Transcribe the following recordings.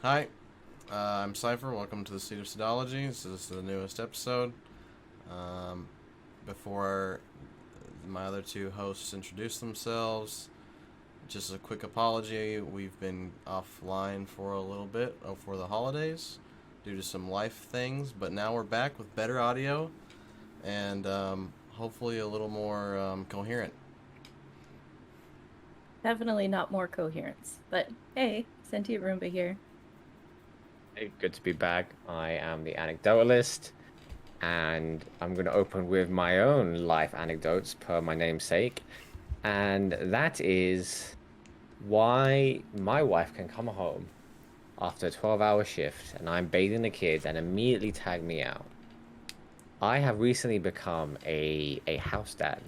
Hi, I'm Cypher. Welcome to the Seat of Sidology. This is the newest episode. Um, before my other two hosts introduce themselves, just a quick apology. We've been offline for a little bit for the holidays due to some life things, but now we're back with better audio and hopefully a little more coherent. Definitely not more coherence. But hey, sentient Roomba here. Hey, good to be back. I am the anecdotalist, and I'm going to open with my own life anecdotes per my namesake. And that is why my wife can come home after a 12-hour shift and I'm bathing the kids and immediately tag me out. I have recently become a house dad,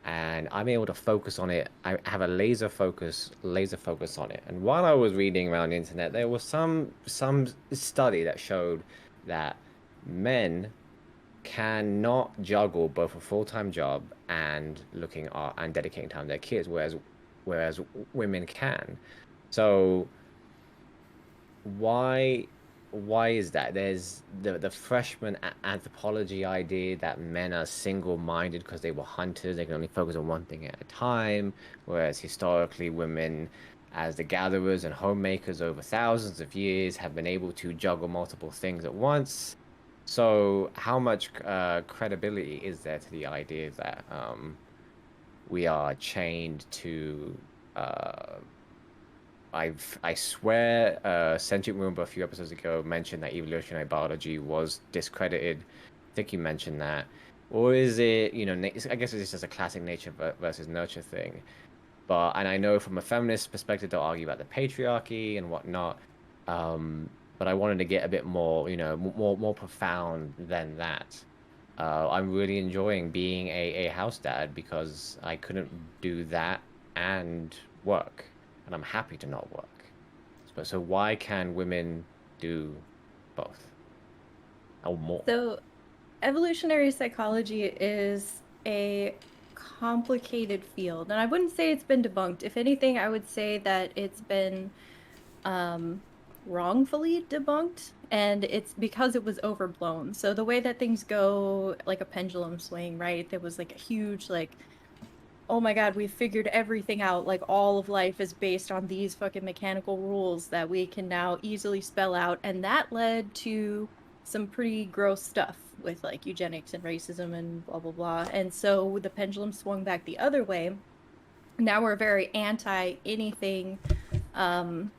and I'm able to focus on it. I have a laser focus on it. And while I was reading around the internet, there was some study that showed that men cannot juggle both a full-time job and looking at and dedicating time to their kids, whereas women can. So why why is that? There's the freshman anthropology idea that men are single-minded because they were hunters, they can only focus on one thing at a time, whereas historically women, as the gatherers and homemakers over thousands of years, have been able to juggle multiple things at once. So how much credibility is there to the idea that we are chained to I swear, Sentient Roomba a few episodes ago mentioned that evolutionary biology was discredited. I think you mentioned that. Or is it, I guess it's just a classic nature versus nurture thing. And I know from a feminist perspective, they'll argue about the patriarchy and whatnot. But I wanted to get a bit more, more profound than that. I'm really enjoying being a house dad because I couldn't do that and work, and I'm happy to not work. So why can women do both or more? So, evolutionary psychology is a complicated field, and I wouldn't say it's been debunked. If anything, I would say that it's been um, wrongfully debunked, and it's because it was overblown. So the way that things go, like a pendulum swing, right? There was like a huge, like, oh my God, we've figured everything out. Like all of life is based on these fucking mechanical rules that we can now easily spell out. And that led to some pretty gross stuff with like eugenics and racism and blah, blah, blah. And so the pendulum swung back the other way. Now we're very anti anything um,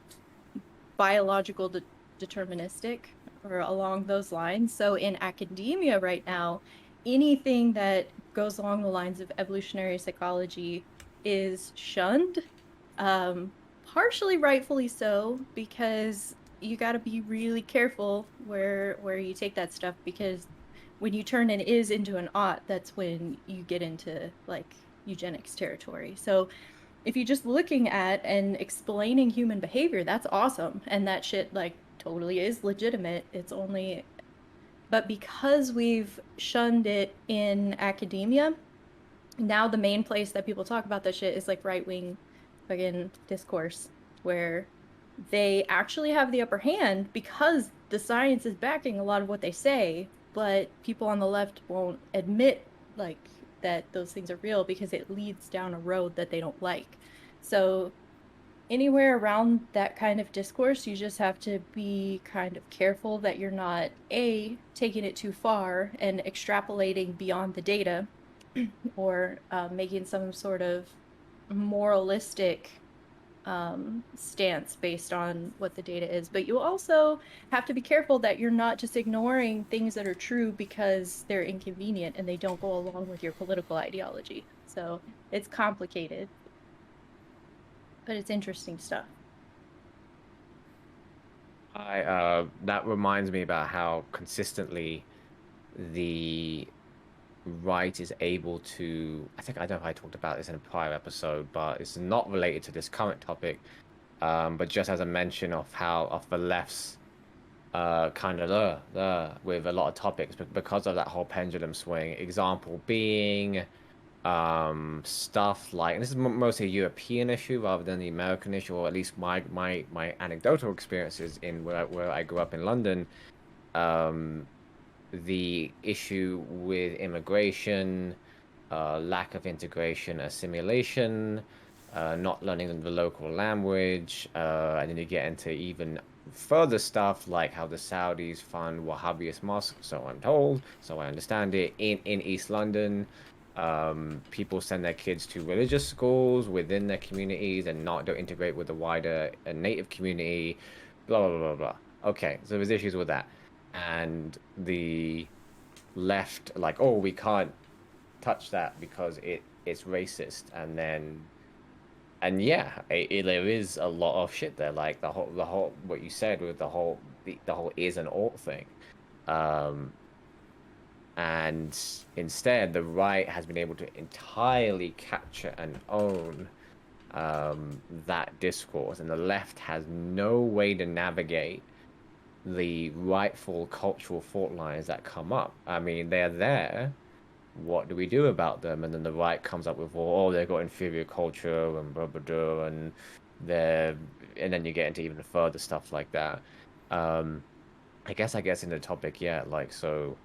biological deterministic or along those lines. So in academia right now, anything that goes along the lines of evolutionary psychology is shunned, um, partially rightfully so, because you got to be really careful where you take that stuff because when you turn an is into an ought, that's when you get into like eugenics territory. So if you're just looking at and explaining human behavior, that's awesome. And that shit like totally is legitimate. It's only but because we've shunned it in academia, now the main place that people talk about that shit is like right-wing fucking discourse where they actually have the upper hand because the science is backing a lot of what they say, but people on the left won't admit like that those things are real because it leads down a road that they don't like. So anywhere around that kind of discourse, you just have to be kind of careful that you're not A, taking it too far and extrapolating beyond the data or making some sort of moralistic stance based on what the data is. But you also have to be careful that you're not just ignoring things that are true because they're inconvenient and they don't go along with your political ideology. So it's complicated, but it's interesting stuff. I That reminds me about how consistently the right is able to, I don't know if I talked about this in a prior episode, but it's not related to this current topic. But just as a mention of how of the left's kind of with a lot of topics because of that whole pendulum swing. Example being stuff like, and this is mostly a European issue rather than the American issue, or at least my anecdotal experiences in where I grew up in London. Um, the issue with immigration, lack of integration, assimilation, not learning the local language, and then you get into even further stuff like how the Saudis fund Wahhabist mosques, so I'm told, so I understand it, in East London. People send their kids to religious schools within their communities and don't integrate with the wider native community, blah, blah, blah, blah. Okay, so there's issues with that. And the left, like, oh, we can't touch that because it's racist. And yeah, there is a lot of shit there, like the whole what you said with the whole is and ought thing. Um, and instead, the right has been able to entirely capture and own that discourse, and the left has no way to navigate the rightful cultural fault lines that come up. I mean, they're there. What do we do about them? And then the right comes up with, well, oh, they've got inferior culture and blah blah blah, and they're, and then you get into even further stuff like that. Um, I guess in the topic, yeah, like so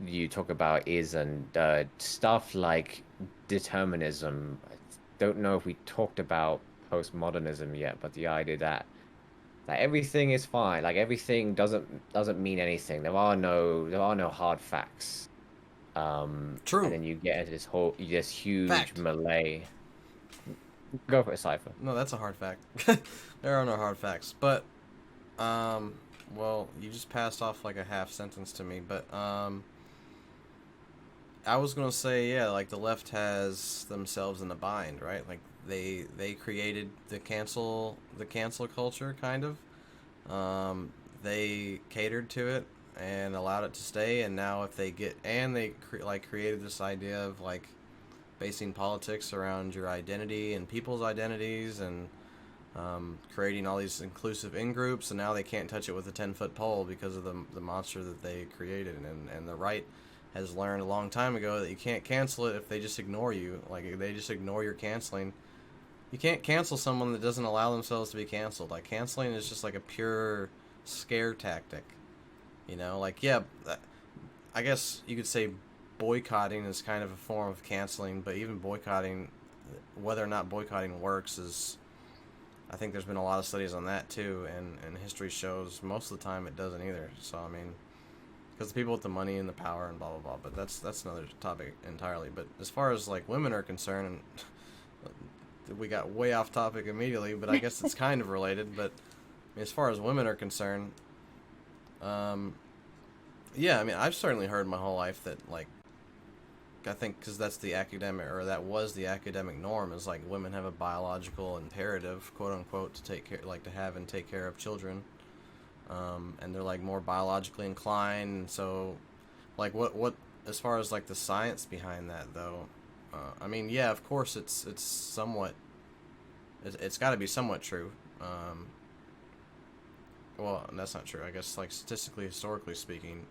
you talk about is and stuff like determinism. I don't know if we talked about postmodernism yet, but the idea that everything is fine, like everything doesn't mean anything. There are no hard facts. And True. then you get into this huge Fact. melee. Go for it, Cypher. No, that's a hard fact. There are no hard facts, but well, you just passed off like a half sentence to me, but I was gonna say, yeah, like the left has themselves in a bind, right? Like they created the cancel culture, kind of. They catered to it and allowed it to stay, and now if they get and they created this idea of like basing politics around your identity and people's identities, and creating all these inclusive in groups, and now they can't touch it with a 10-foot pole because of the monster that they created, and the right has learned a long time ago that you can't cancel it if they just ignore you. Like if they just ignore your canceling. You can't cancel someone that doesn't allow themselves to be canceled. Like canceling is just like a pure scare tactic. Like yeah, I guess you could say boycotting is kind of a form of canceling, but even boycotting, whether or not boycotting works is, I think there's been a lot of studies on that too, and history shows most of the time it doesn't either. So I mean, because the people with the money and the power and blah blah blah. But that's another topic entirely. But as far as like women are concerned, and we got way off topic immediately, but I guess it's kind of related. But as far as women are concerned, yeah, I mean, I've certainly heard my whole life that like I think because that was the academic norm, is like women have a biological imperative, quote unquote, to take care, like to have and take care of children, and they're like more biologically inclined. And so, like, what as far as like the science behind that though, I mean, yeah, of course it's somewhat, it's got to be somewhat true. Well, that's not true. I guess like statistically, historically speaking,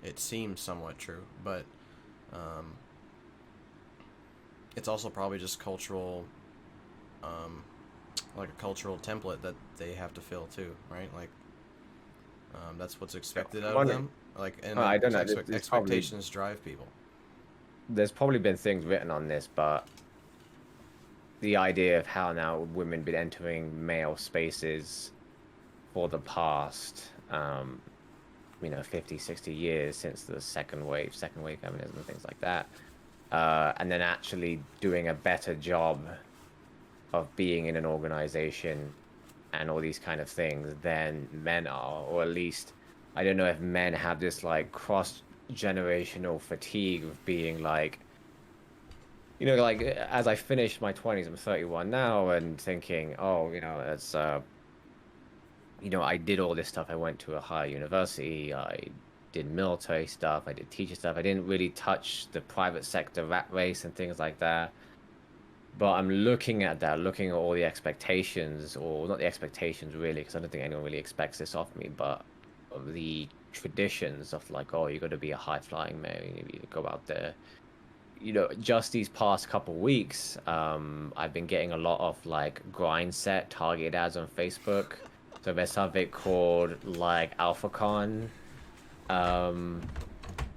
it seems somewhat true, but um, it's also probably just cultural, like a cultural template that they have to fill too, right? Like, that's what's expected out of them. Like, and I don't know. expectations drive people. There's probably been things written on this, but the idea of how now women been entering male spaces for the past 50, 60 years since the second wave feminism and things like that, and then actually doing a better job of being in an organization and all these kind of things than men are, or at least I don't know if men have this like cross generational fatigue of being like, like as I finished my 20s, I'm 31 now, and thinking, oh, it's I did all this stuff. I went to a higher university. I did military stuff. I did teacher stuff. I didn't really touch the private sector rat race and things like that. But I'm looking at all the expectations, or not the expectations really, because I don't think anyone really expects this of me, but the traditions of like, oh, you got to be a high flying male. You go out there. just these past couple weeks, I've been getting a lot of like Grindset targeted ads on Facebook. So there's something called like AlphaCon. Um,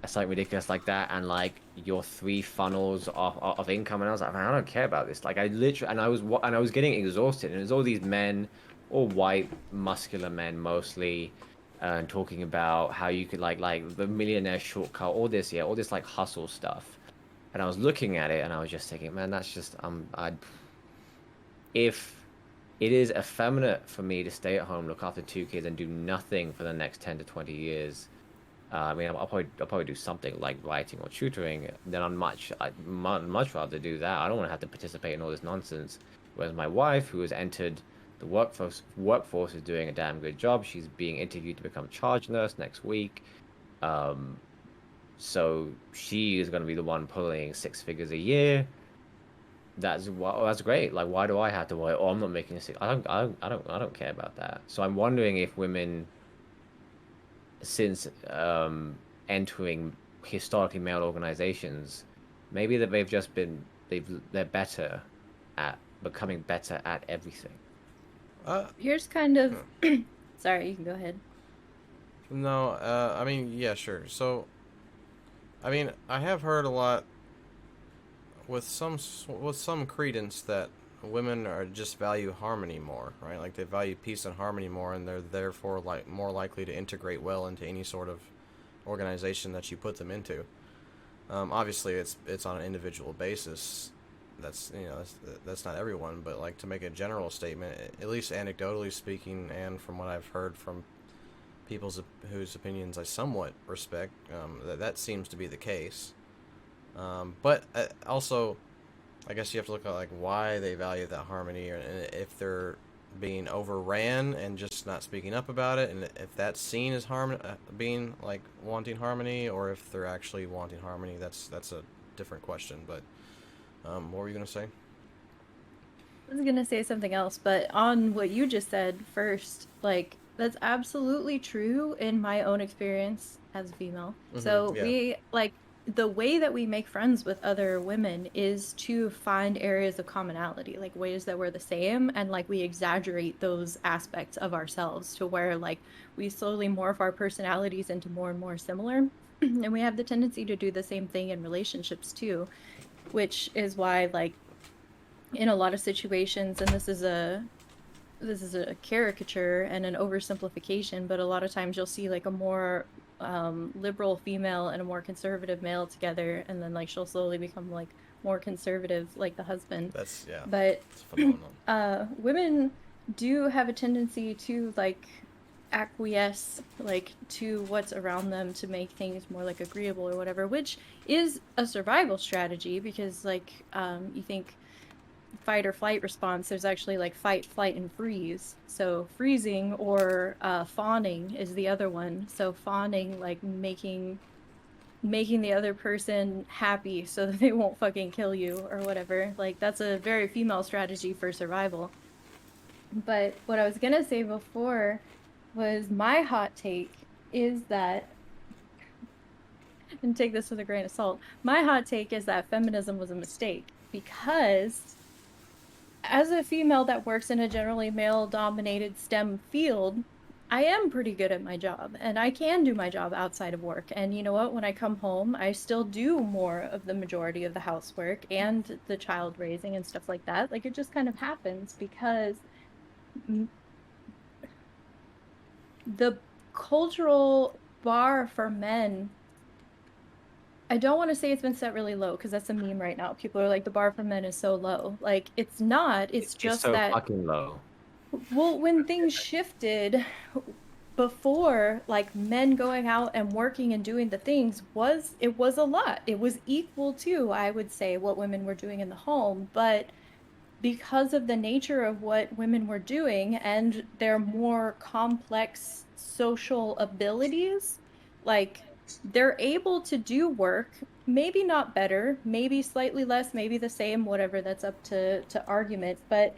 it's like ridiculous like that, and like your three funnels of income. And I was like, man, I don't care about this. Like I literally, and I was getting exhausted, and it was all these men, all white, muscular men mostly, and talking about how you could like the millionaire shortcut, all this like hustle stuff. And I was looking at it and I was just thinking, man, that's just I if it is effeminate for me to stay at home, look after two kids, and do nothing for the next 10 to 20 years. I mean, I'll probably do something like writing or tutoring. Then I'd much rather do that. I don't want to have to participate in all this nonsense. Whereas my wife, who has entered the workforce is doing a damn good job. She's being interviewed to become a charge nurse next week. Um, so she is going to be the one pulling six figures a year. That's great. Like, why do I have to worry? Oh, I'm not making a six. I don't care about that. So I'm wondering if women, since entering historically male organizations, maybe that they're better at becoming better at everything. Here's kind of sorry, you can go ahead. No, I mean, yeah, sure. So, I mean, I have heard a lot with some credence that women are just value harmony more, right? Like they value peace and harmony more, and they're therefore like more likely to integrate well into any sort of organization that you put them into. Obviously, it's on an individual basis. That's not everyone, but like to make a general statement, at least anecdotally speaking, and from what I've heard from whose opinions I somewhat respect, that seems to be the case. But also, I guess you have to look at like why they value that harmony, or if they're being overran and just not speaking up about it, and if that's seen as being like wanting harmony, or if they're actually wanting harmony. That's a different question. But what were you gonna say? I was gonna say something else, but on what you just said first, like that's absolutely true in my own experience as a female. So Yeah. we like the way that we make friends with other women is to find areas of commonality, like ways that we're the same, and like we exaggerate those aspects of ourselves to where like we slowly morph our personalities into more and more similar. And we have the tendency to do the same thing in relationships too, which is why like in a lot of situations, and this is a caricature and an oversimplification, but a lot of times you'll see like a more liberal female and a more conservative male together, and then like she'll slowly become like more conservative like the husband. That's yeah. But It's phenomenal. women do have a tendency to like acquiesce like to what's around them to make things more like agreeable or whatever, which is a survival strategy because like you think fight or flight response, there's actually like fight, flight, and freeze. So freezing or fawning is the other one. So fawning, like making the other person happy so that they won't fucking kill you or whatever. Like that's a very female strategy for survival. But what I was gonna say before was my hot take is that, and take this with a grain of salt, my hot take is that feminism was a mistake because as a female that works in a generally male dominated STEM field, I am pretty good at my job and I can do my job outside of work. And you know what? When I come home, I still do more of the majority of the housework and the child raising and stuff like that. Like it just kind of happens because the cultural bar for men, I don't want to say it's been set really low because that's a meme right now. People are like, the bar for men is so low. Like, it's not. It's It's just so that, fucking low. well, when things shifted before, like men going out and working and doing the things it was a lot. It was equal to, I would say, what women were doing in the home. But because of the nature of what women were doing and their more complex social abilities, like they're able to do work, maybe not better, maybe slightly less, maybe the same, whatever, that's up to argument. But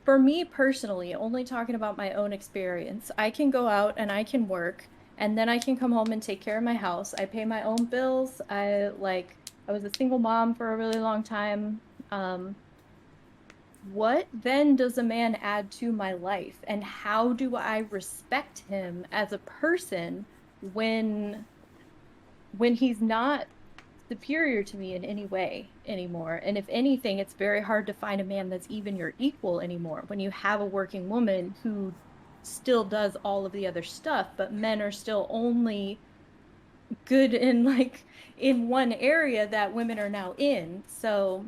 for me personally, only talking about my own experience, I can go out and I can work and then I can come home and take care of my house. I pay my own bills. I was a single mom for a really long time. What then does a man add to my life, and how do I respect him as a person when he's not superior to me in any way anymore? And if anything, it's very hard to find a man that's even your equal anymore when you have a working woman who still does all of the other stuff, but men are still only good in in one area that women are now in. So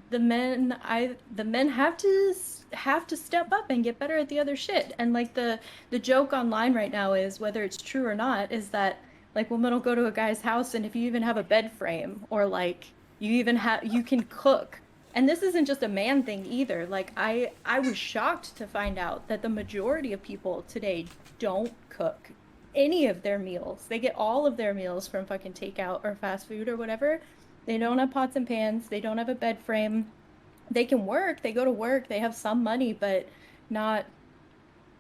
the men have to step up and get better at the other shit. And like the joke online right now is, whether it's true or not, is that like women will go to a guy's house, and if you even have a bed frame, or like you can cook. And this isn't just a man thing either. Like I was shocked to find out that the majority of people today don't cook any of their meals. They get all of their meals from fucking takeout or fast food or whatever. They don't have pots and pans. They don't have a bed frame. They can work. They go to work. They have some money, but not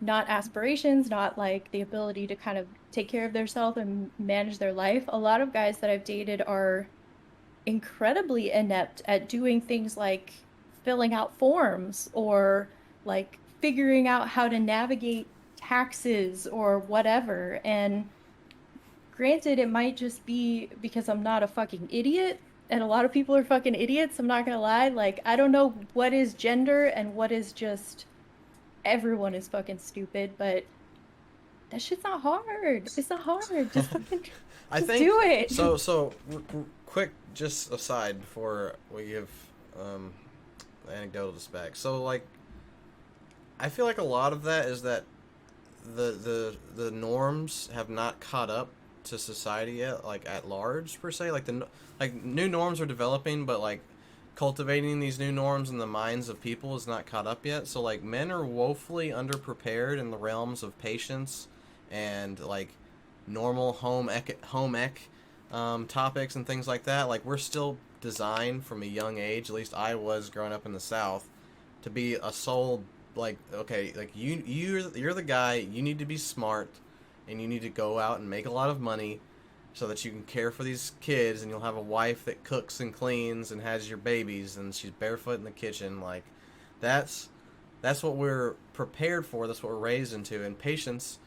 aspirations, not like the ability to kind of take care of themselves and manage their life. A lot of guys that I've dated are incredibly inept at doing things like filling out forms, or like figuring out how to navigate taxes or whatever. And granted, it might just be because I'm not a fucking idiot, and a lot of people are fucking idiots, I'm not gonna lie. Like, I don't know what is gender and what is just everyone is fucking stupid, but that shit's not hard. It's not hard. Just fucking I just think do it. quick, just aside before we give the anecdotal back. So like, I feel like a lot of that is that the norms have not caught up to society yet, like at large per se. Like new norms are developing, but like cultivating these new norms in the minds of people is not caught up yet. So like, men are woefully underprepared in the realms of patience and like normal home ec topics and things like that. Like, we're still designed from a young age, at least I was growing up in the South, to be a sole, like, okay, like you're the guy, you need to be smart, and you need to go out and make a lot of money so that you can care for these kids, and you'll have a wife that cooks and cleans and has your babies, and she's barefoot in the kitchen. Like, that's what we're prepared for, that's what we're raised into. And patience,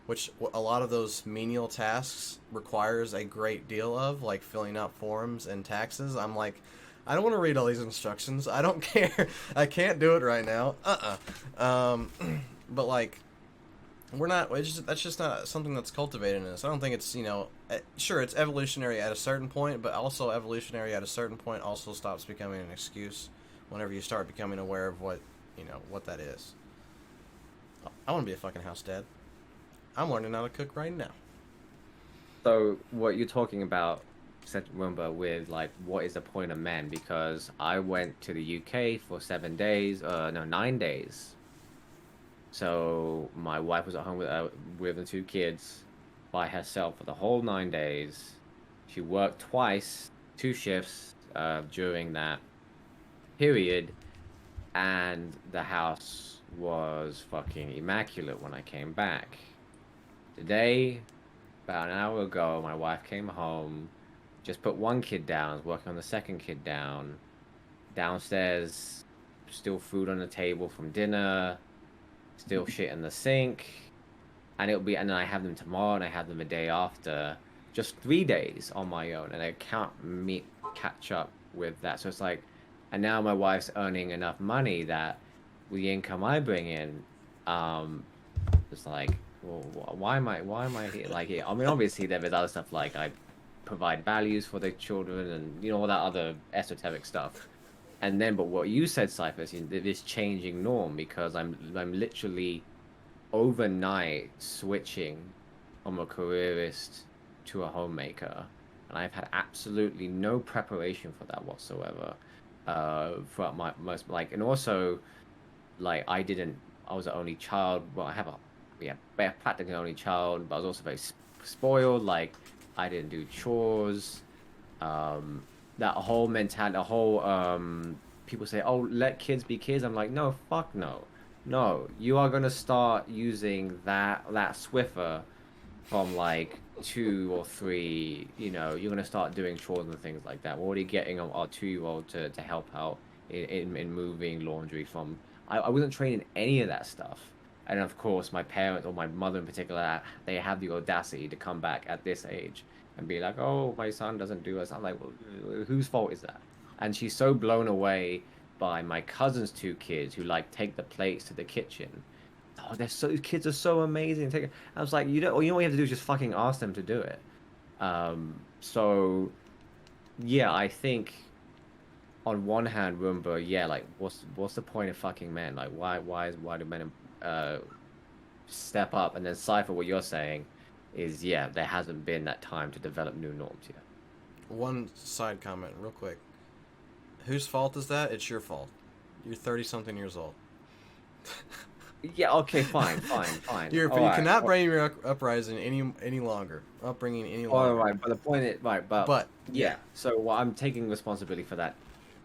which a lot of those menial tasks requires a great deal of, like filling out forms and taxes. I'm like, I don't want to read all these instructions. I don't care. I can't do it right now. But like, we're not. That's just not something that's cultivated in us. I don't think it's, sure, it's evolutionary at a certain point, but also evolutionary at a certain point also stops becoming an excuse whenever you start becoming aware of what that is. I want to be a fucking house dad. I'm learning how to cook right now. So what you're talking about, remember, with like, what is the point of men? Because I went to the UK for 7 days, no, 9 days. So my wife was at home with the two kids by herself for the whole 9 days. She worked twice, two shifts during that period, and the house was fucking immaculate when I came back. Today, about an hour ago, my wife came home, just put one kid down, was working on the second kid down. Downstairs, still food on the table from dinner, still shit in the sink. And then I have them tomorrow, and I have them a day after. Just 3 days on my own, and I can't catch up with that. So it's like, and now my wife's earning enough money that with the income I bring in, it's like, well, why am I here? Like, yeah, I mean, obviously there is other stuff, like I provide values for the children, and all that other esoteric stuff. And then, but what you said, Cypher, is this changing norm, because I'm literally overnight switching from a careerist to a homemaker, and I've had absolutely no preparation for that whatsoever. For my most, like, and also, like, I was the only child. Well, practically only child, but I was also very spoiled. Like, I didn't do chores. That whole mentality, people say, "Oh, let kids be kids." I'm like, no, fuck no, no. You are gonna start using that Swiffer from like 2 or 3, you're gonna start doing chores and things like that. We're already getting our 2-year-old to help out in moving laundry from. I wasn't trained in any of that stuff. And of course, my parents or my mother in particular, they have the audacity to come back at this age and be like, "Oh, my son doesn't do this." I'm like, "Well, whose fault is that?" And she's so blown away by my cousin's 2 kids who like take the plates to the kitchen. Oh, kids are so amazing. I was like, what you have to do is just fucking ask them to do it. So yeah, I think on one hand, Roomba, yeah, like what's the point of fucking men? Like why do men uh step up? And then Cypher, what you're saying is, yeah, there hasn't been that time to develop new norms yet. One side comment, real quick. Whose fault is that? It's your fault. You're 30-something years old. Yeah, okay, fine. You All right. cannot bring your uprising any longer. Upbringing any All longer. right, but the point is, right, But yeah. So well, I'm taking responsibility for that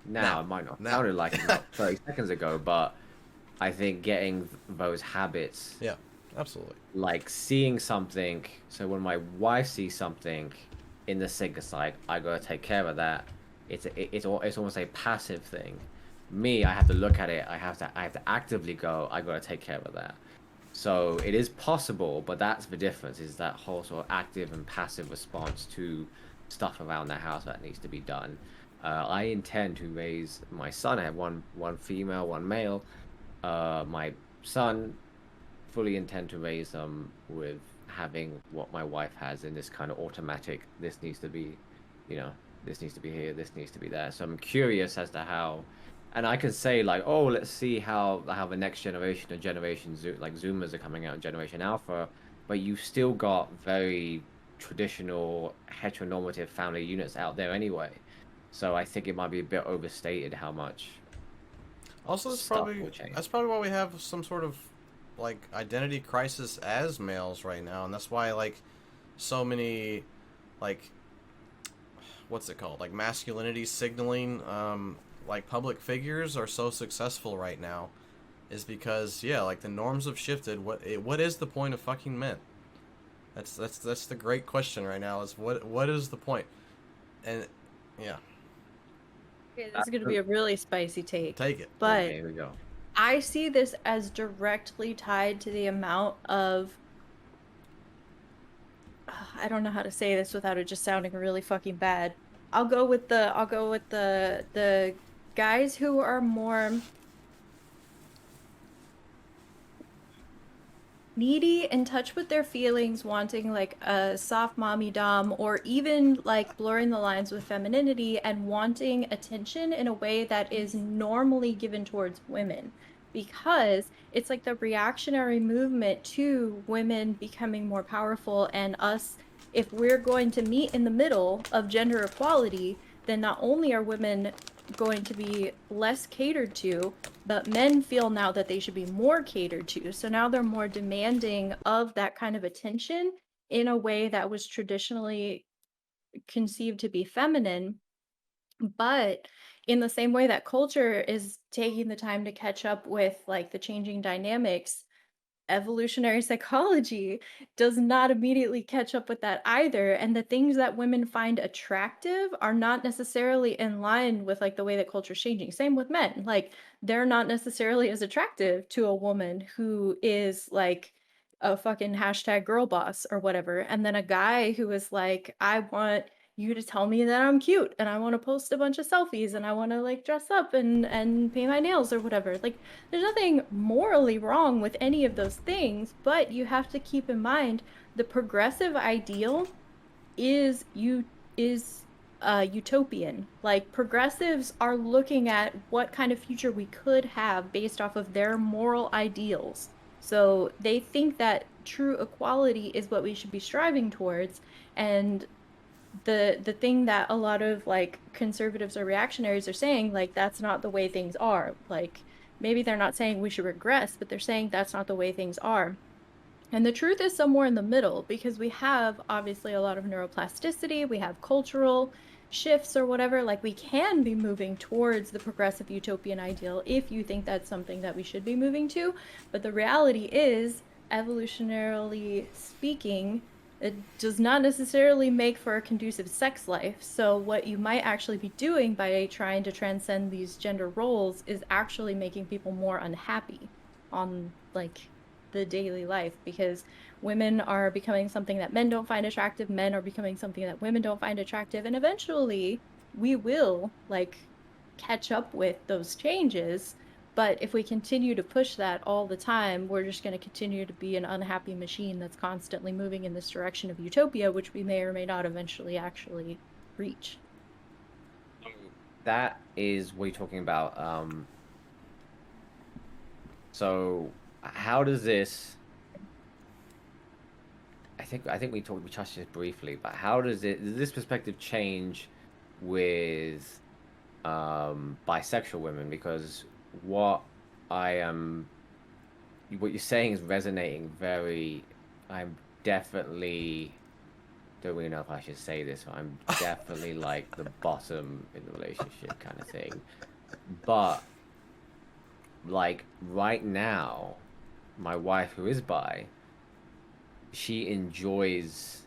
now. It might not Now. sounded like it not 30 seconds ago, but I think getting those habits, Yeah, absolutely. like seeing something. So when my wife sees something in the sink aside, I gotta take care of that. It's almost a passive thing. Me, I have to look at it. I have to actively go. I gotta take care of that. So it is possible, but that's the difference, is that whole sort of active and passive response to stuff around the house that needs to be done. I intend to raise my son. I have one female, one male. My son, fully intend to raise them with having what my wife has in this kind of automatic. This needs to be, you know, this needs to be here. This needs to be there. So I'm curious as to how, and I can say like, oh, let's see how the next generation of like Zoomers are coming out in Generation Alpha, but you've still got very traditional heteronormative family units out there anyway. So I think it might be a bit overstated how much Also, stuff will change. that's probably why we have some sort of like identity crisis as males right now, and that's why like so many like what's it called, like masculinity signaling like public figures are so successful right now, is because yeah, like the norms have shifted. What is the point of fucking men? That's the great question right now, is what is the point? And yeah, Okay, this is going to be a really spicy take. take it. But Okay, here we go. I see this as directly tied to the amount of I don't know how to say this without it just sounding really fucking bad. I'll go with the guys who are more needy, in touch with their feelings, wanting like a soft mommy dom, or even like blurring the lines with femininity and wanting attention in a way that is normally given towards women. Because it's like the reactionary movement to women becoming more powerful, and us, if we're going to meet in the middle of gender equality, then not only are women going to be less catered to, but men feel now that they should be more catered to. So now they're more demanding of that kind of attention in a way that was traditionally conceived to be feminine. But in the same way that culture is taking the time to catch up with like the changing dynamics, evolutionary psychology does not immediately catch up with that either, and the things that women find attractive are not necessarily in line with like the way that culture's changing. Same with men, like they're not necessarily as attractive to a woman who is like a fucking hashtag girl boss or whatever, and then a guy who is like, I want you to tell me that I'm cute and I want to post a bunch of selfies and I want to like dress up and paint my nails or whatever. Like there's nothing morally wrong with any of those things, but you have to keep in mind the progressive ideal is utopian. Like progressives are looking at what kind of future we could have based off of their moral ideals. So they think that true equality is what we should be striving towards, and the thing that a lot of like conservatives or reactionaries are saying, like that's not the way things are. Like maybe they're not saying we should regress, but they're saying that's not the way things are. And the truth is somewhere in the middle, because we have obviously a lot of neuroplasticity, we have cultural shifts or whatever. Like we can be moving towards the progressive utopian ideal if you think that's something that we should be moving to. But the reality is, evolutionarily speaking, it does not necessarily make for a conducive sex life. So what you might actually be doing by trying to transcend these gender roles is actually making people more unhappy on like the daily life, because women are becoming something that men don't find attractive, men are becoming something that women don't find attractive, and eventually we will like catch up with those changes. But if we continue to push that all the time, we're just going to continue to be an unhappy machine that's constantly moving in this direction of utopia, which we may or may not eventually actually reach. So that is what you're talking about. So how does this? I think we touched this briefly, but how does this perspective change with bisexual women? Because what I am what you're saying is resonating very. I'm definitely don't really know if I should say this, but I'm definitely like the bottom in the relationship kind of thing. But like right now, my wife who is bi, she enjoys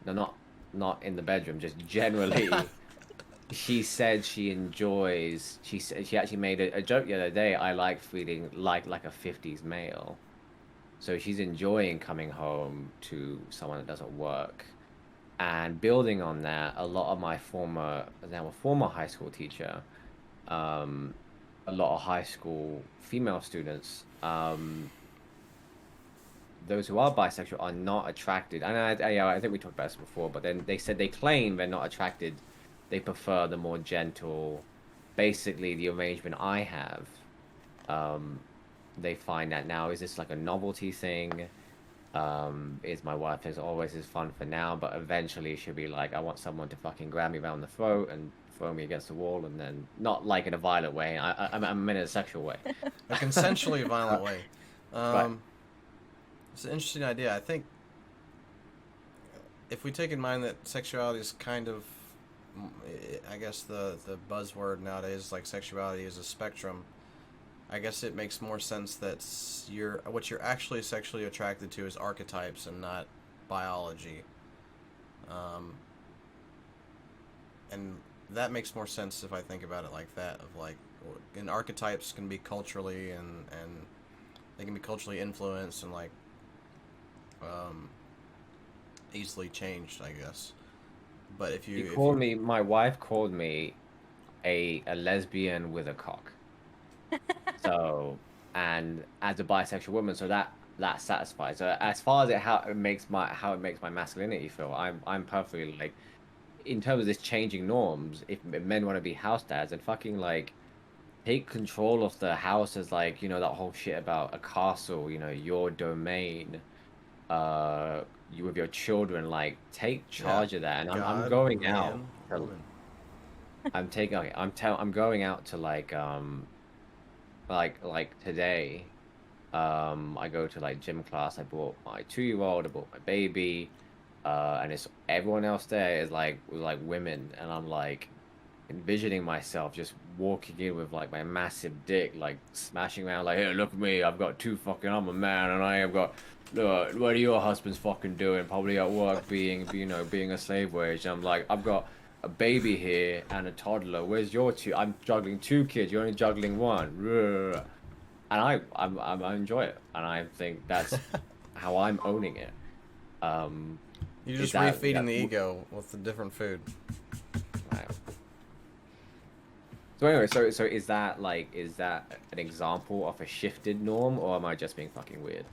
no not in the bedroom, just generally. She said she enjoys. She said she actually made a joke the other day. I like feeling like a 50s male. So she's enjoying coming home to someone that doesn't work. And building on that, a lot of my now a former high school teacher, um, a lot of high school female students, those who are bisexual are not attracted. And I think we talked about this before, but then they said they claim they're not attracted. They prefer the more gentle, basically the arrangement I have. Um, they find that now is this like a novelty thing? Is my wife is always is fun for now, but eventually she'll be like, I want someone to fucking grab me around the throat and throw me against the wall, and then not like in a violent way. I'm in a sexual way. A consensually violent way. Right. It's an interesting idea. I think if we take in mind that sexuality is kind of, I guess the buzzword nowadays is like sexuality is a spectrum. I guess it makes more sense that what you're actually sexually attracted to is archetypes and not biology. Um, and that makes more sense if I think about it like that. Of like, and archetypes can be culturally and they can be culturally influenced and like um, easily changed, I guess. But if you My wife called me a lesbian with a cock. So, and as a bisexual woman, so that satisfies. So as far as how it makes my masculinity feel, I'm perfectly like in terms of this changing norms. If men want to be house dads and fucking like take control of the house as like that whole shit about a castle, your domain, you with your children, like take yeah, charge of that. And I'm God, going out. man, woman. I'm taking. Okay, I'm going out to like today. I go to like gym class. I brought my 2-year-old. I brought my baby. And it's everyone else there is like women, and I'm like envisioning myself just walking in with like my massive dick, like smashing around, like, hey, look at me, I've got two fucking, I'm a man, and I have got, look, what are your husbands fucking doing? Probably at work being a slave wage. I'm like, I've got a baby here and a toddler. Where's your two? I'm juggling two kids. You're only juggling one. And I enjoy it, and I think that's how I'm owning it. Um, You're is just that refeeding that the ego with the different food. right. So anyway, so is that an example of a shifted norm, or am I just being fucking weird?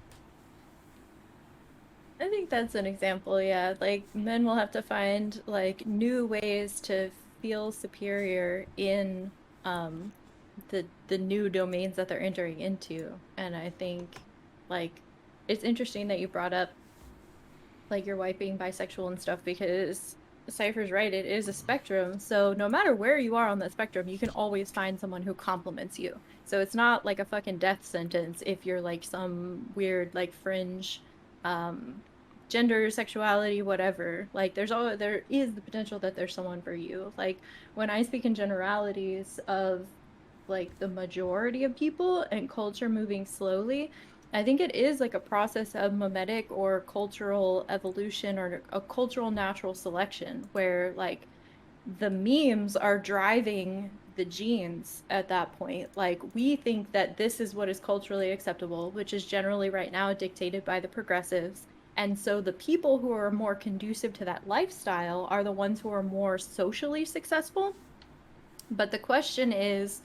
I think that's an example, yeah. Like men will have to find like new ways to feel superior in um the new domains that they're entering into. And I think like it's interesting that you brought up like your wife being bisexual and stuff, because Cypher's right, it is a spectrum. So no matter where you are on that spectrum, you can always find someone who compliments you. So it's not like a fucking death sentence if you're like some weird like fringe um gender, sexuality, whatever. Like there is the potential that there's someone for you. Like when I speak in generalities of like the majority of people and culture moving slowly, I think it is like a process of mimetic or cultural evolution or a cultural natural selection where like the memes are driving the genes at that point. Like we think that this is what is culturally acceptable, which is generally right now dictated by the progressives. And so the people who are more conducive to that lifestyle are the ones who are more socially successful. But the question is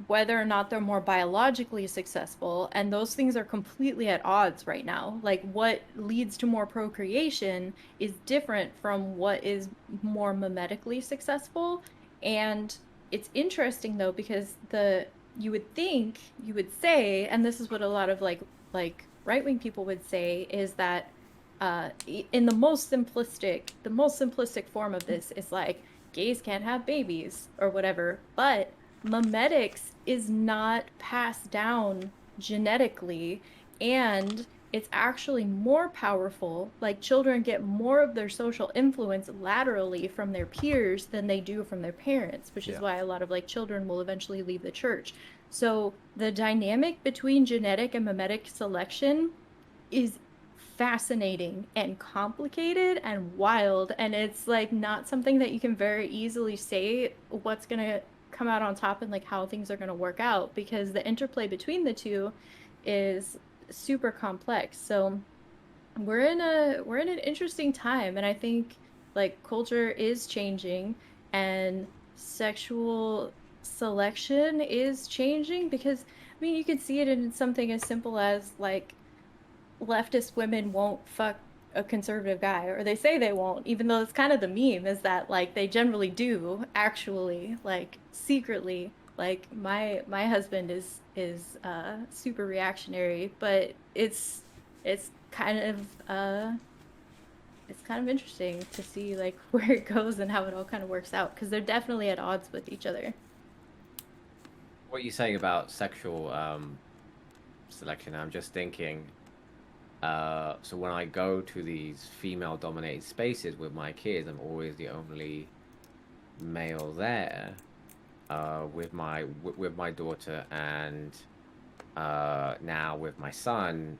whether or not they're more biologically successful, and those things are completely at odds right now. Like what leads to more procreation is different from what is more mimetically successful. And it's interesting though because the you would think, you would say, and this is what a lot of like right-wing people would say, is that in the most simplistic form of this is like gays can't have babies or whatever, but memetics is not passed down genetically, and it's actually more powerful. Like children get more of their social influence laterally from their peers than they do from their parents, which is Yeah. why a lot of like children will eventually leave the church. So the dynamic between genetic and mimetic selection is fascinating and complicated and wild, and it's like not something that you can very easily say what's going to come out on top and like how things are going to work out, because the interplay between the two is super complex. So we're in an interesting time, and I think like culture is changing and sexual selection is changing, because I mean you could see it in something as simple as like leftist women won't fuck a conservative guy, or they say they won't, even though it's kind of the meme is that like they generally do actually, like secretly. Like my husband is super reactionary, but it's kind of it's kind of interesting to see like where it goes and how it all kind of works out, because they're definitely at odds with each other. What are you saying about sexual selection? I'm just thinking. So when I go to these female-dominated spaces with my kids, I'm always the only male there. With my daughter and now with my son.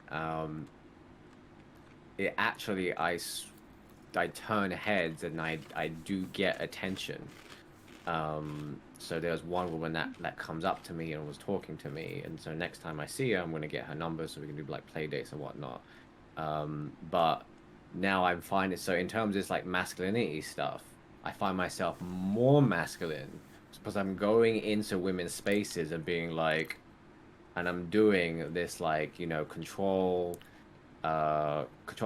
It actually I turn heads and I do get attention. So there's one woman that comes up to me and was talking to me, and so next time I see her, I'm gonna get her number so we can do like play dates and whatnot. But now I'm finding, so in terms of this like masculinity stuff, I find myself more masculine because I'm going into women's spaces and being like, and I'm doing this like, control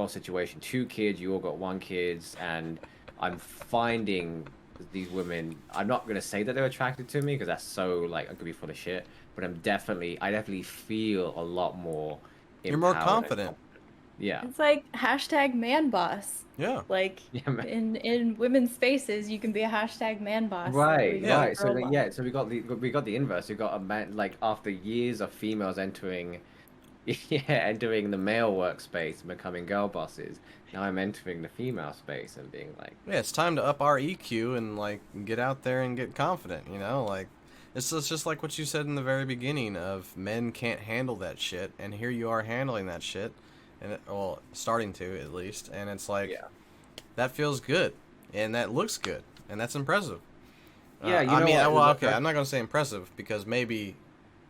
situation. Two kids, you all got one kids, and I'm finding these women. I'm not gonna say that they're attracted to me because that's so like I could be full of shit. But I definitely feel a lot more You're more empowered and confident. confident. Yeah, It's like hashtag man boss. Yeah. Like yeah, man. in women's spaces, you can be a hashtag man boss, or Right, you can be Yeah. a right. So girl like, boss. yeah, so we got the inverse. We got a man like after years of females entering, yeah, entering the male workspace and becoming girl bosses. Now I'm entering the female space and being like, Yeah, it's time to up our EQ and like get out there and get confident, like it's just like what you said in the very beginning of men can't handle that shit, and here you are handling that shit, and well, starting to at least, and it's like yeah, that feels good, and that looks good, and that's impressive. yeah. You I know mean, what? well, okay, I'm not gonna say impressive because maybe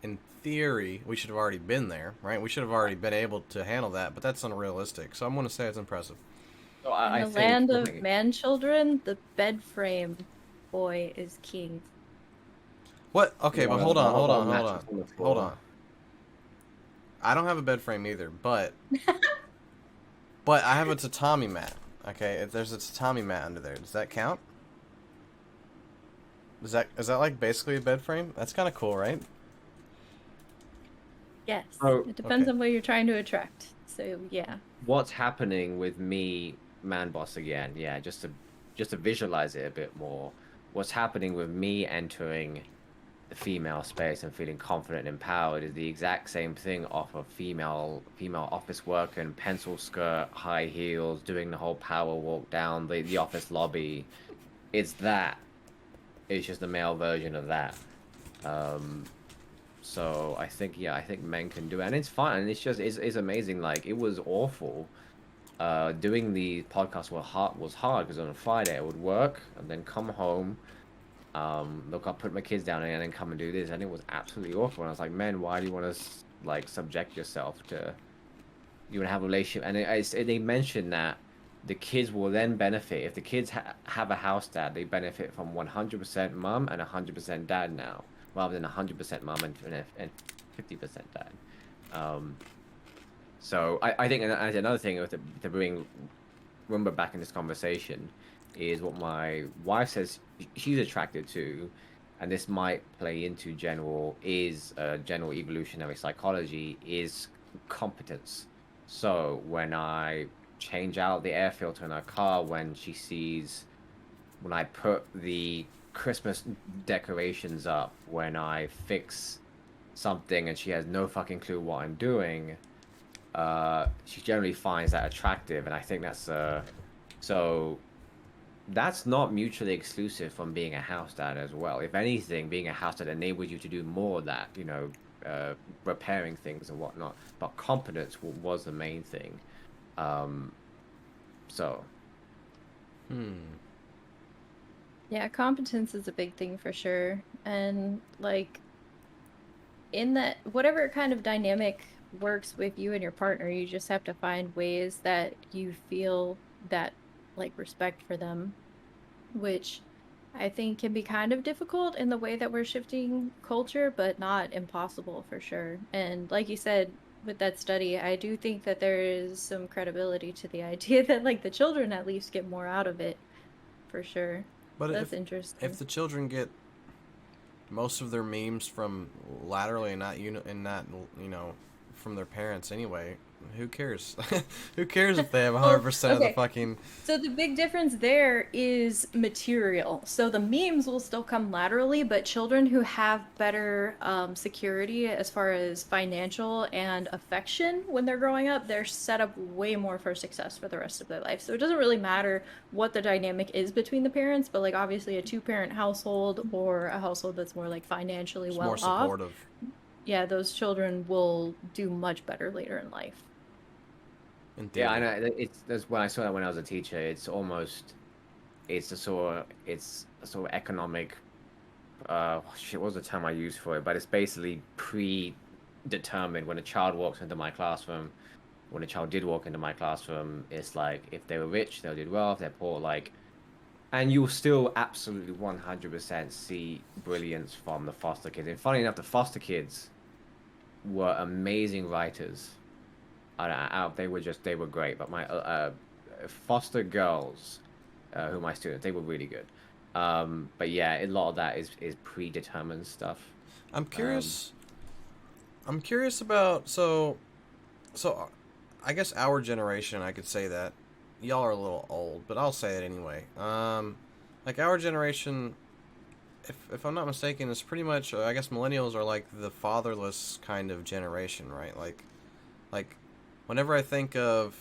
in theory we should have already been there, right? We should have already been able to handle that, but that's unrealistic. So I'm gonna say it's impressive. So In I the think land the of thing, man children, the bed frame boy is king. What? Okay, you but know, hold the on, whole, hold the whole on, hold on, mattress on the hold floor. on. I don't have a bed frame either, but I have a tatami mat. Okay, if there's a tatami mat under there, does that count? Is that like basically a bed frame? That's kind of cool, right? Yes, So it depends Okay. on what you're trying to attract. So yeah. what's happening with me, man boss again? Yeah, just to visualize it a bit more. What's happening with me entering the female space and feeling confident and empowered is the exact same thing off of female office worker in pencil skirt, high heels, doing the whole power walk down the office lobby. It's that. It's just a male version of that. Um, So I think, yeah, I think men can do it, and it's fun, and it's amazing. Like it was awful. Doing the podcast was hard because on a Friday I would work and then come home. Look, I'll put my kids down and then come and do this, and it was absolutely awful. And I was like, man, why do you want to like subject yourself to you want to have a relationship? And they mentioned that the kids will then benefit if the kids have a house dad. They benefit from 100% mom and 100% dad now, rather than 100% mom and 50% dad. So I think another thing to bring Rumba back in this conversation is what my wife says she's attracted to, and this might play into general evolutionary psychology is competence. So when I change out the air filter in her car, when I put the Christmas decorations up, when I fix something and she has no fucking clue what I'm doing, she generally finds that attractive, and I think so that's not mutually exclusive from being a house dad as well. If anything, being a house dad enables you to do more of that, repairing things and whatnot. But competence was the main thing. Um, so Yeah, competence is a big thing for sure. And like in that whatever kind of dynamic works with you and your partner, you just have to find ways that you feel that like respect for them, which I think can be kind of difficult in the way that we're shifting culture, but not impossible for sure. And like you said, with that study, I do think that there is some credibility to the idea that like the children at least get more out of it for sure. But That's if interesting. the children get most of their memes from laterally and not from their parents anyway, who cares? Who cares if they have Well, 100% of the okay. fucking. So the big difference there is material. So the memes will still come laterally, but children who have better security as far as financial and affection when they're growing up, they're set up way more for success for the rest of their life. So it doesn't really matter what the dynamic is between the parents, but like obviously a two-parent household or a household that's more like financially It's more well off, supportive yeah, those children will do much better later in life. in yeah, I theory. know that's when I saw that when I was a teacher. It's a sort of economic shit, what was the term I used for it? But it's basically predetermined when a child walks into my classroom. When a child did walk into my classroom, it's like if they were rich, they'll do well. If they're poor, like, and you'll still absolutely 100% see brilliance from the foster kids. And funny enough, the foster kids were amazing writers. They were great. But my foster girls, who are my students, they were really good. But yeah, a lot of that is predetermined stuff. I'm Um, curious. I'm curious about so. I guess our generation, I could say that y'all are a little old, but I'll say it anyway. Like our generation, if I'm not mistaken, is pretty much. I guess millennials are like the fatherless kind of generation, right? Like, whenever I think of,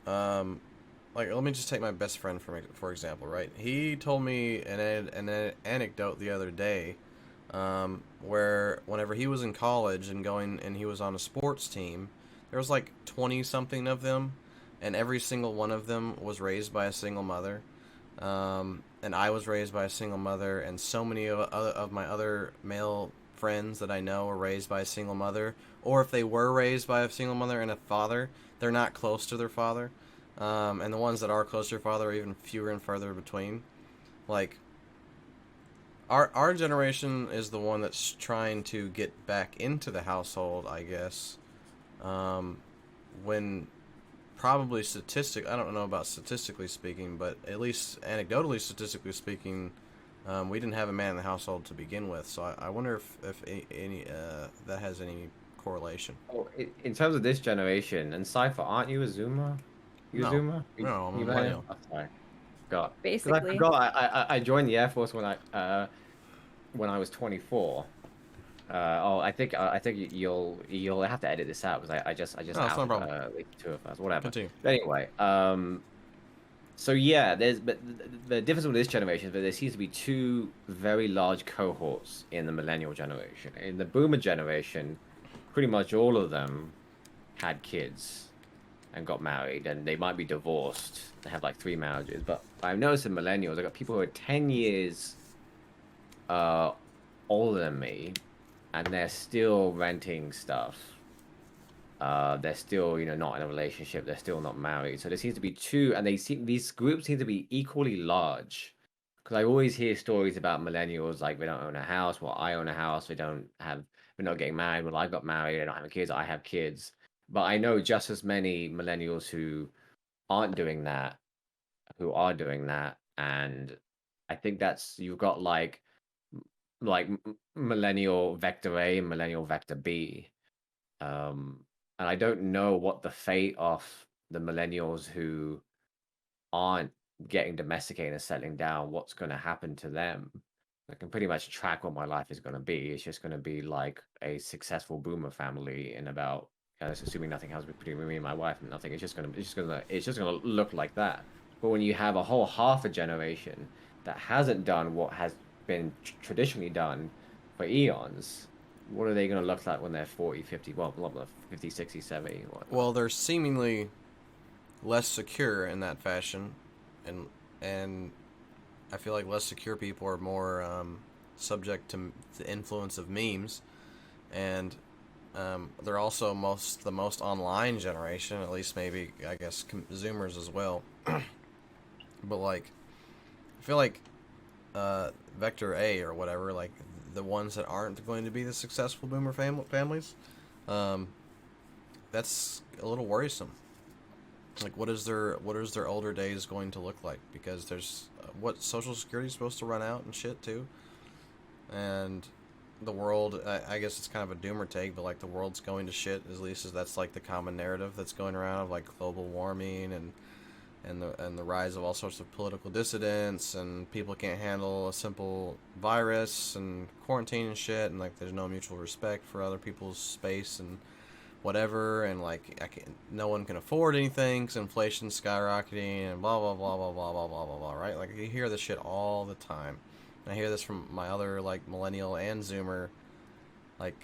um, like let me just take my best friend for example, right? He told me an anecdote the other day, where whenever he was in college and going and he was on a sports team, there was like 20 something of them, and every single one of them was raised by a single mother. And I was raised by a single mother, and so many of my other male friends that I know were raised by a single mother, or if they were raised by a single mother and a father, they're not close to their father. And the ones that are close to their father are even fewer and further between. Like, our generation is the one that's trying to get back into the household, I guess. Um, when probably I don't know about statistically speaking, but at least anecdotally statistically speaking, we didn't have a man in the household to begin with. So I wonder if any that has any correlation. oh, in terms of this generation, and Cypher, aren't you a Zoomer? You a No, Zoomer? no, I'm a You met him? millennial. Oh, sorry, forgot. Because I Basically. forgot I joined the Air Force when I was 24. I think you'll have to edit this out because I just No, it's not a outed problem. like two of us, whatever. Continue. But anyway, So yeah, the difference with this generation is that there seems to be two very large cohorts in the millennial generation. In the boomer generation, pretty much all of them had kids and got married, and they might be divorced. They have like 3 marriages. But I've noticed in millennials, I got people who are 10 years uh older than me, and they're still renting stuff. They're still, not in a relationship. They're still not married. So there seems to be two, and these groups seem to be equally large. Because I always hear stories about millennials like they don't own a house. Well, I own a house. They're not getting married. Well, I got married. I don't have kids. I have kids. But I know just as many millennials who aren't doing that, who are doing that, and I think that's you've got millennial vector A and millennial vector B. Um, and I don't know what the fate of the millennials who aren't getting domesticated and settling down, what's going to happen to them. I can pretty much track what my life is going to be. It's just going to be like a successful boomer family in about, assuming nothing happens between me and my wife and nothing. It's just going to look like that. But when you have a whole half a generation that hasn't done what has been traditionally done for eons, what are they going to look like when they're 40, 50, well, blah, blah, 50, 60, 70, whatnot? Well, they're seemingly less secure in that fashion, and I feel like less secure people are more subject to the influence of memes, and they're also the most online generation. At least maybe I guess Zoomers as well. But like, I feel like Vector A or whatever, like the ones that aren't going to be the successful boomer families, um, that's a little worrisome. Like, what is their older days going to look like? Because there's what Social Security is supposed to run out and shit too, and the world. I guess it's kind of a doomer take, but like the world's going to shit. At least as that's like the common narrative that's going around of like global warming and the rise of all sorts of political dissidents, and people can't handle a simple virus and quarantine and shit, and like there's no mutual respect for other people's space and whatever, and like no one can afford anything because inflation's skyrocketing and blah blah blah blah blah blah blah blah blah. Right? Like you hear this shit all the time. And I hear this from my other like millennial and Zoomer like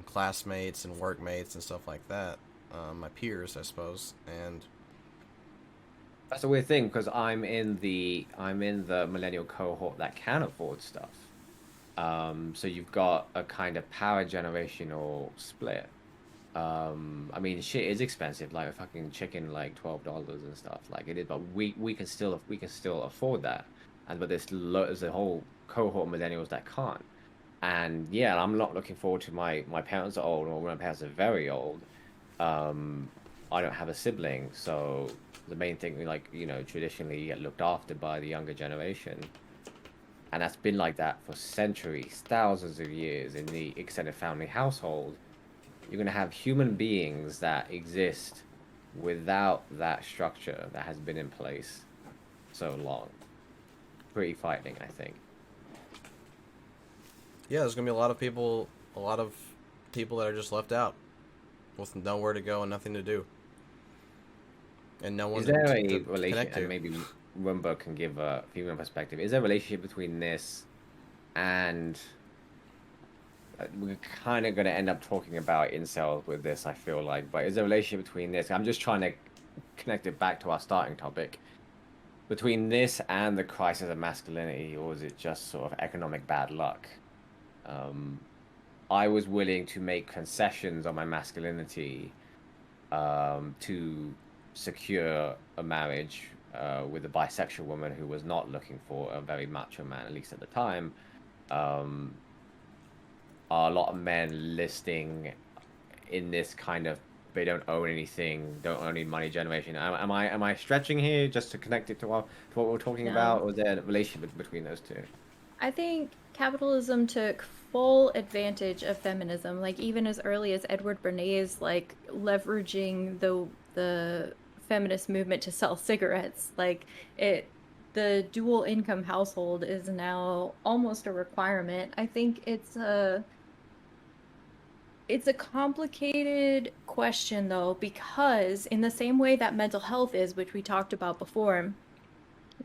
classmates and workmates and stuff like that. My peers, I suppose, and That's a weird thing because I'm in the millennial cohort that can afford stuff. So you've got a kind of power generational split. I mean, shit is expensive, like a fucking chicken, like $12 and stuff, like it is. But we can still afford that, but there's a whole cohort of millennials that can't. And yeah, I'm not looking forward to my parents are old, or my parents are very old. Um, I don't have a sibling, so the main thing, like, traditionally you get looked after by the younger generation. And that's been like that for centuries, thousands of years in the extended family household. You're going to have human beings that exist without that structure that has been in place so long. Pretty frightening, I think. yeah, there's gonna be a lot of people that are just left out with nowhere to go and nothing to do, and no one Is there a to relation, connect and to. maybe Rumbo can give a female perspective, is there a relationship between this and we're kind of going to end up talking about incels with this, I feel like, but is there a relationship between this? I'm just trying to connect it back to our starting topic. Between this and the crisis of masculinity, or is it just sort of economic bad luck? Um, I was willing to make concessions on my masculinity to secure a marriage with a bisexual woman who was not looking for a very macho man, at least at the time. Um, are a lot of men listing in this kind of they don't own anything, don't own any money generation. Am I stretching here just to connect it to what we're talking about, No. or is there a relationship between those two? I think capitalism took full advantage of feminism, like even as early as Edward Bernays, like leveraging the feminist movement to sell cigarettes. Like it, the dual income household is now almost a requirement. I think it's a complicated question though, because in the same way that mental health is, which we talked about before,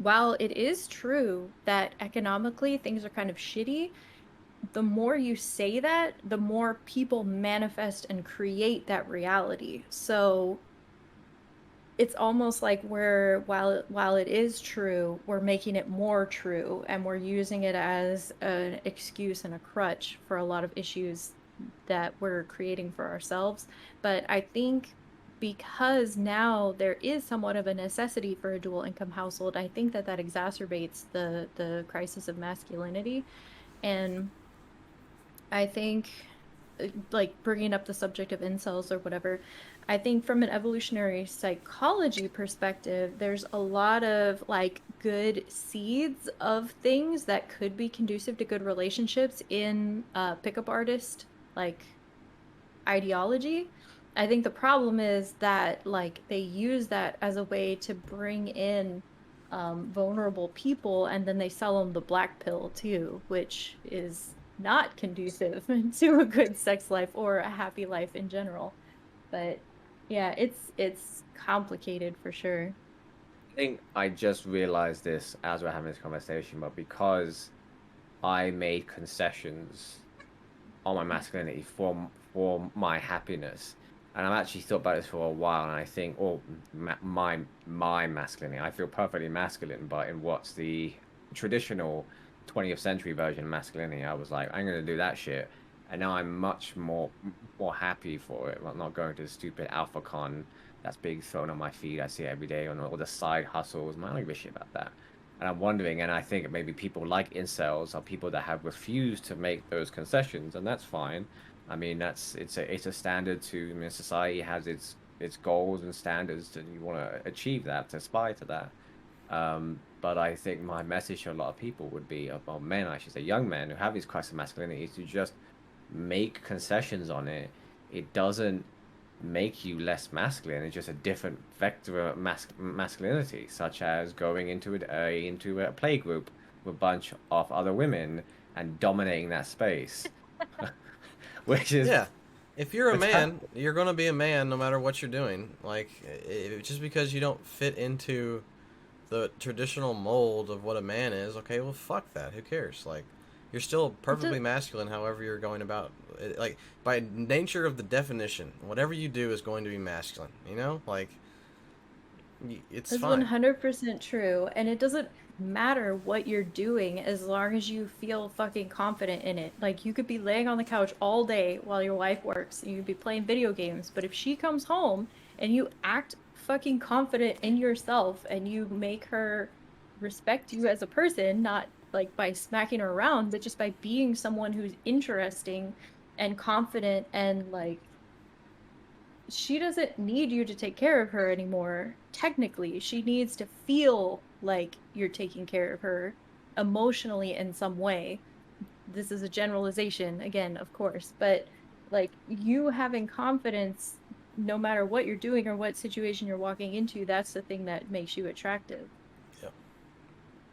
while it is true that economically things are kind of shitty, the more you say that, the more people manifest and create that reality. So it's almost like we're while it is true, we're making it more true and we're using it as an excuse and a crutch for a lot of issues that we're creating for ourselves. But I think because now there is somewhat of a necessity for a dual income household, I think that that exacerbates the crisis of masculinity. And I think, like, bringing up the subject of incels or whatever, I think from an evolutionary psychology perspective, there's a lot of like good seeds of things that could be conducive to good relationships in pickup artist like ideology. I think the problem is that like they use that as a way to bring in vulnerable people, and then they sell them the black pill too, which is not conducive to a good sex life or a happy life in general. But yeah, it's complicated for sure. I think I just realized this as we're having this conversation, but because I made concessions on my masculinity for my happiness. And I've actually thought about this for a while, and I think, oh, my masculinity. I feel perfectly masculine, but in what's the traditional 20th century version of masculinity, I was like, I'm gonna do that shit, and now I'm much more happy for it. I'm not going to the stupid alpha con that's being thrown on my feed. I see it every day on all the side hustles. Man, I don't give a shit about that. And I'm wondering, and I think maybe people like incels are people that have refused to make those concessions, and that's fine. I mean, it's a standard to. I mean, society has its goals and standards, and you want to achieve that, to aspire to that. But I think my message to a lot of people would be, or men, I should say, young men who have these crises of masculinity, is to just make concessions on it. It doesn't make you less masculine. It's just a different vector of masculinity, such as going into a play group with a bunch of other women and dominating that space, which is Yeah. If you're a which man, you're going to be a man no matter what you're doing. Like, just because you don't fit into the traditional mold of what a man is, okay, well, fuck that. Who cares? Like, you're still It perfectly masculine however you're going about it. Like, by nature of the definition, whatever you do is going to be masculine, you know? Like, it's That's fine. 100% true. And it doesn't matter what you're doing as long as you feel fucking confident in it. Like, you could be laying on the couch all day while your wife works, and you could be playing video games, but if she comes home and you act fucking confident in yourself and you make her respect you as a person, not like by smacking her around, but just by being someone who's interesting and confident and like she doesn't need you to take care of her anymore. Technically, she needs to feel like you're taking care of her emotionally in some way. This is a generalization, again, of course, but like you having confidence no matter what you're doing or what situation you're walking into, that's the thing that makes you attractive.